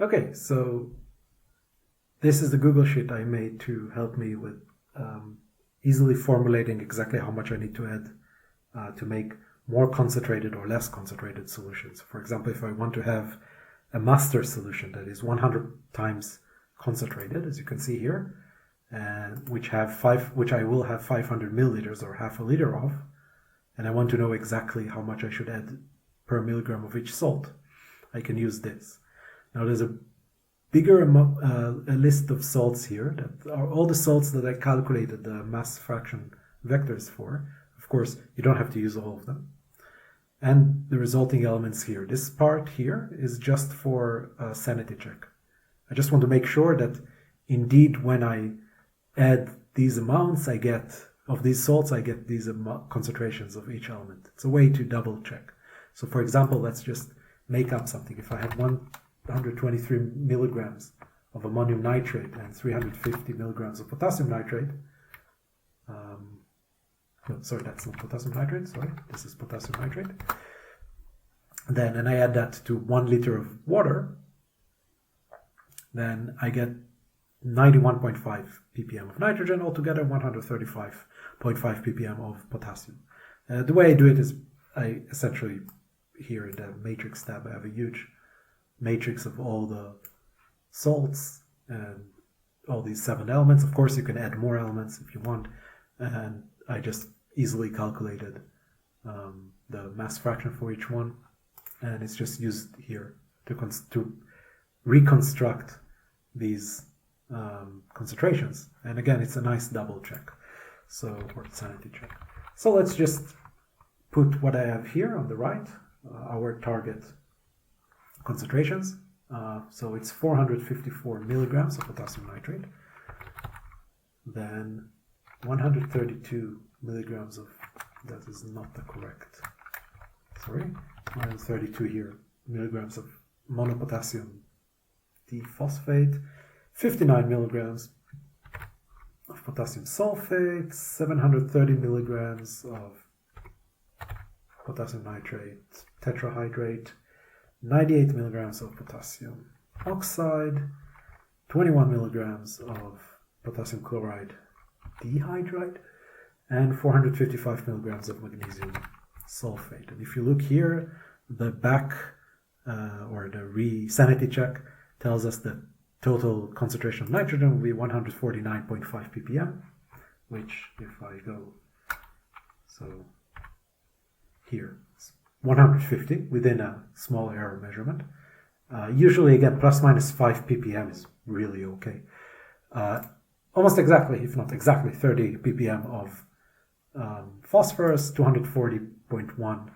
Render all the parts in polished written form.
Okay, so this is the Google Sheet I made to help me with easily formulating exactly how much I need to add to make more concentrated or less concentrated solutions. For example, if I want to have a master solution that is 100 times concentrated, as you can see here, which I will have 500 milliliters or half a liter of, and I want to know exactly how much I should add per milligram of each salt, I can use this. Now there's a bigger a list of salts here that are all the salts that I calculated the mass fraction vectors for. Of course, you don't have to use all of them. And the resulting elements here. This part here is just for a sanity check. I just want to make sure that indeed when I add these amounts of these salts, I get these concentrations of each element. It's a way to double check. So for example, let's just make up something. If I have 123 milligrams of ammonium nitrate and 350 milligrams of potassium nitrate, no, sorry, that's not potassium nitrate, sorry, this is potassium nitrate. Then, and I add that to 1 liter of water, then I get 91.5 ppm of nitrogen, altogether 135.5 ppm of potassium. The way I do it is I essentially, here in the matrix tab, I have a huge matrix of all the salts and all these 7 elements. Of course, you can add more elements if you want, and I just easily calculated the mass fraction for each one, and it's just used here to reconstruct these concentrations. And again, it's a nice double check, or sanity check. So let's just put what I have here on the right, our target concentrations. So it's 454 milligrams of potassium nitrate, then 132 milligrams of, that is not the correct, sorry, 132 here, milligrams of monopotassium diphosphate, 59 milligrams of potassium sulfate, 730 milligrams of potassium nitrate tetrahydrate, 98 milligrams of potassium oxide, 21 milligrams of potassium chloride dihydride, and 455 milligrams of magnesium sulfate. And if you look here, the back or the re-sanity check tells us that total concentration of nitrogen will be 149.5 ppm, which if I go, so here, it's 150 within a small error measurement. Usually, again, plus minus 5 ppm is really okay. Almost exactly, if not exactly, 30 ppm of phosphorus, 240.1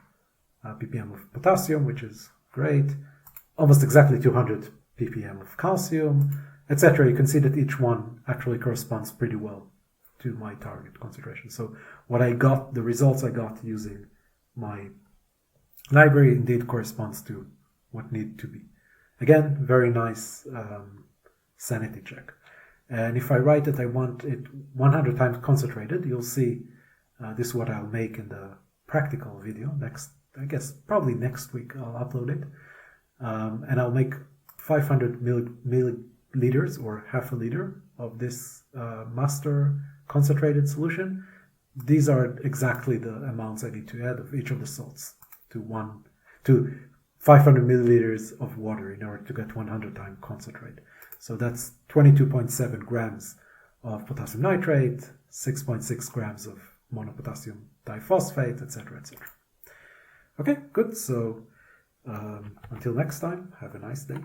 ppm of potassium, which is great. Almost exactly 200 ppm of calcium, etc. You can see that each one actually corresponds pretty well to my target concentration. So what I got, the results I got using my library indeed corresponds to what need to be. Again, very nice sanity check. And if I write that I want it 100 times concentrated, you'll see this is what I'll make in the practical video next, I guess probably next week I'll upload it. And I'll make 500 milliliters or half a liter of this master concentrated solution. These are exactly the amounts I need to add of each of the salts to 500 milliliters of water in order to get 100 times concentrate. So that's 22.7 grams of potassium nitrate, 6.6 grams of monopotassium diphosphate, etc., etc. Okay, good. So until next time, have a nice day.